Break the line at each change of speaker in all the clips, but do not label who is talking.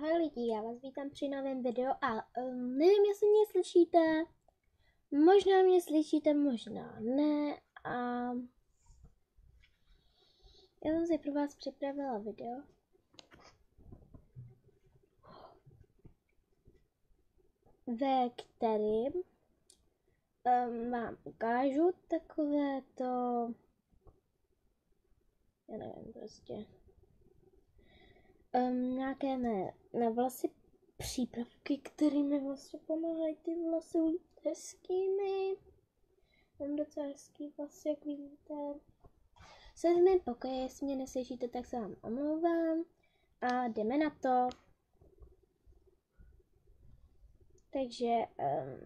Ahoj lidi, já vás vítám při novém videu a nevím, jestli mě slyšíte, možná mě slyšíte, možná ne a já jsem si pro vás připravila video, ve kterém vám ukážu takové to, já nevím, prostě nějaké na vlasy přípravky, kterými vlastně pomáhají ty vlasy hezkými. Mám docela hezký vlasy, jak vidíte. Jsem v mém pokoji, jestli mě neslyšíte, tak se vám omlouvám. A jdeme na to. Takže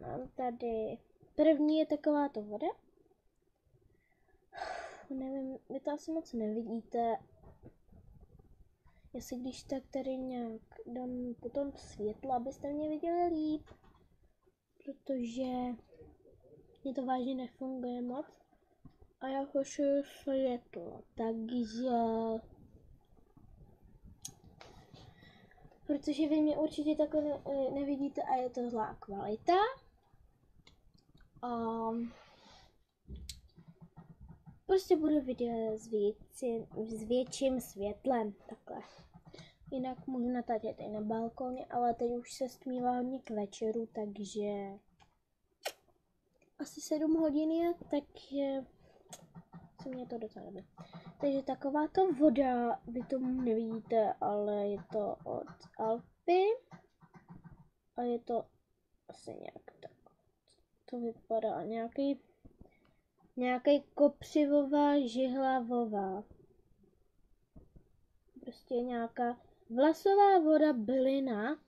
mám tady, první je takováto voda. Nevím, vy to asi moc nevidíte. Já si když tak tady nějak dám potom světlo, abyste mě viděli líp. Protože mě to vážně nefunguje moc. A já chci světlo, takže... Protože vy mě určitě takhle nevidíte a je to zlá kvalita. Prostě budu vidět s větším světlem, takhle. Jinak můžu natáčet i na balkoně, ale teď už se stmívá hodně k večeru, takže asi 7 hodin je, takže se mě to docela nebude. Takže takováto voda, vy to nevidíte, ale je to od Alpy a je to asi nějak tak. To vypadá nějaký kopřivová, žihlavová. Prostě nějaká vlasová voda bylina.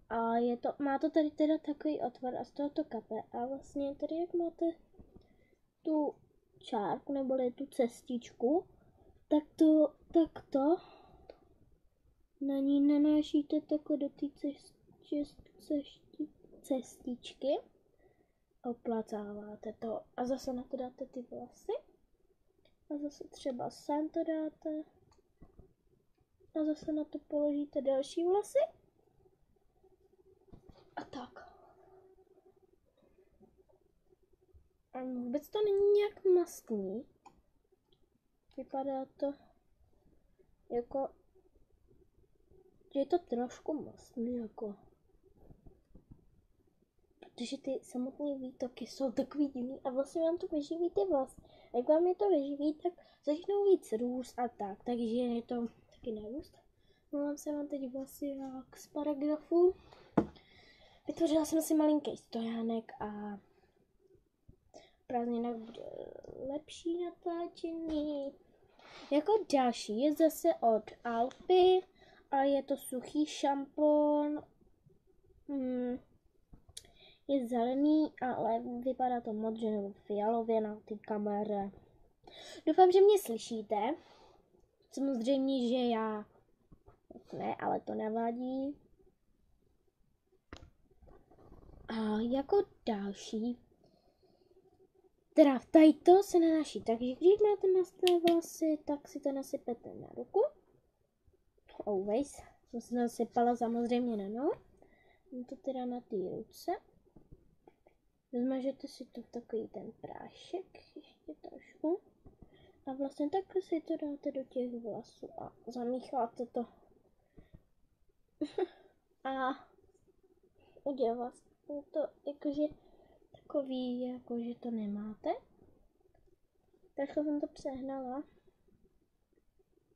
A má to tady teda takový otvor a z toho to kape. A vlastně tady jak máte tu čárku neboli tu cestičku, tak to na ní nanášíte takhle do té cestičky. Oplacáváte to a zase na to dáte ty vlasy. A zase třeba sem to dáte. A zase na to položíte další vlasy. A tak. A vůbec to není nějak mastný. Vypadá to jako, že je to trošku mastný, jako. Protože ty samotné výtoky jsou takový divný a vlastně vám to vyživí ty vlasy. A jak vám je to vyživí, tak začnou víc růst a tak. Takže je to taky nerůst. Mluvám se vám teď vlasy jak z paragrafu. Vytvořila jsem si malinký stojánek a prázdninách bude lepší natáčení. Jako další je zase od Alpy a je to suchý šampon. Je zelený, ale vypadá to modře nebo fialově na té kameře. Doufám, že mě slyšíte. Samozřejmě, že já ne, ale to nevadí. A jako další, teda tady to se nanáší, takže když máte mastné vlasy, tak si to nasypete na ruku. Always. Jsem si nasypala samozřejmě na nohu. Mám to teda na té ruce. Zmažete si to v takový ten prášek, ještě trošku. A vlastně takhle si to dáte do těch vlasů a zamícháte to. A udělá vlastně to jakože takový, jakože to nemáte. Takhle jsem to přehnala.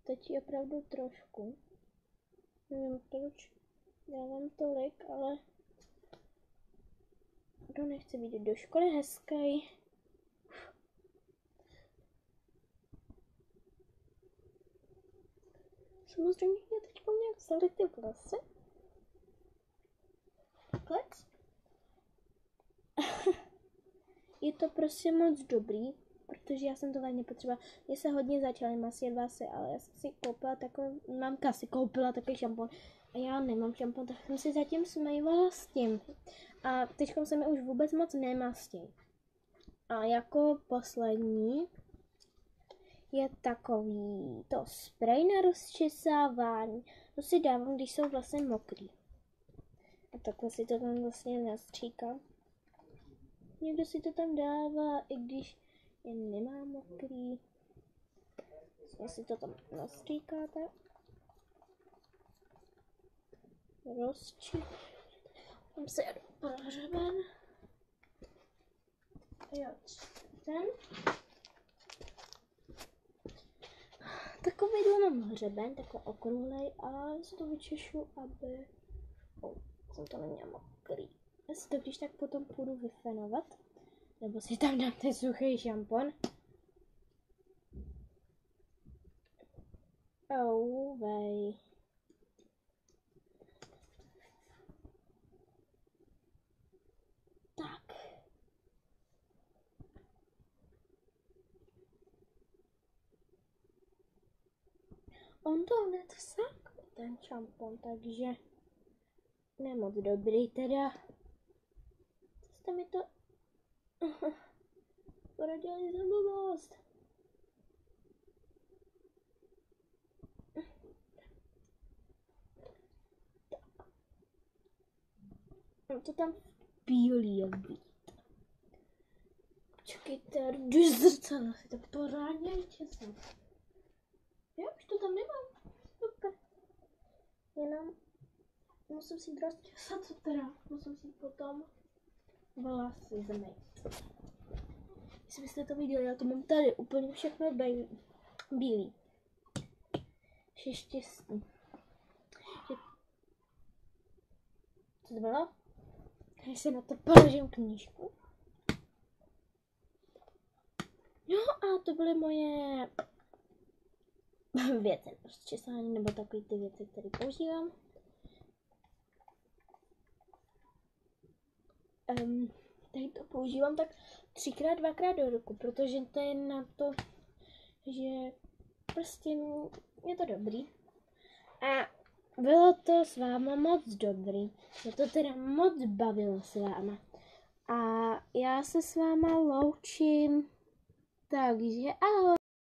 Teď je opravdu trošku. Nevím proč dávám tolik, ale kdo nechce vidět do školy hezký. Samozřejmě mě teď nějak vzali ty vlasy. Klec. Je to prostě moc dobrý, protože já jsem to vlastně potřebovala. Mně se hodně začaly masít vlasy, ale já jsem si koupila takový, mamka si koupila takový šampon a já nemám šampon, tak jsem si zatím smývala s tím. A teďkom se mi už vůbec moc nemastí. A jako poslední je takový to sprej na rozčesávání. To si dávám, když jsou vlastně mokrý. A takhle si to tam vlastně nastříkám. Někdo si to tam dává, i když je nemá mokrý. Vlastně si to tam nastříkáte. Tam se jdu po hřeben. Jo, ten. Takovýhle mám hřeben, takový okrůhlej a si to vyčešu, aby... jsem to neměla mokrý. Já si to když tak potom půjdu vyfenovat. Nebo si tam dám ten suchý šampon. Vej. Tak. On to hned vsákl, ten šampon, takže nemoc dobrý teda. Co jste mi to poradili za blbost? No to tam bílý je vidět. Počkejte, jdu z zrcadla, si to pořádně česat. Já už to tam nemám. Super. Jenom musím si rozčesat, co teda. Musím si potom vlasy zmejt. Jestli byste to viděli, já to mám tady úplně všechno bílý. Je štěstí. Co to bylo? Když si na to položím knížku. No a to byly moje věci, rozčesání nebo takové ty věci, které používám. Tady to používám tak 3x, 2x do roku, protože to je na to, že prostě je to dobrý. A bylo to s váma moc dobrý. Mě to teda moc bavilo s váma. A já se s váma loučím. Takže ahoj.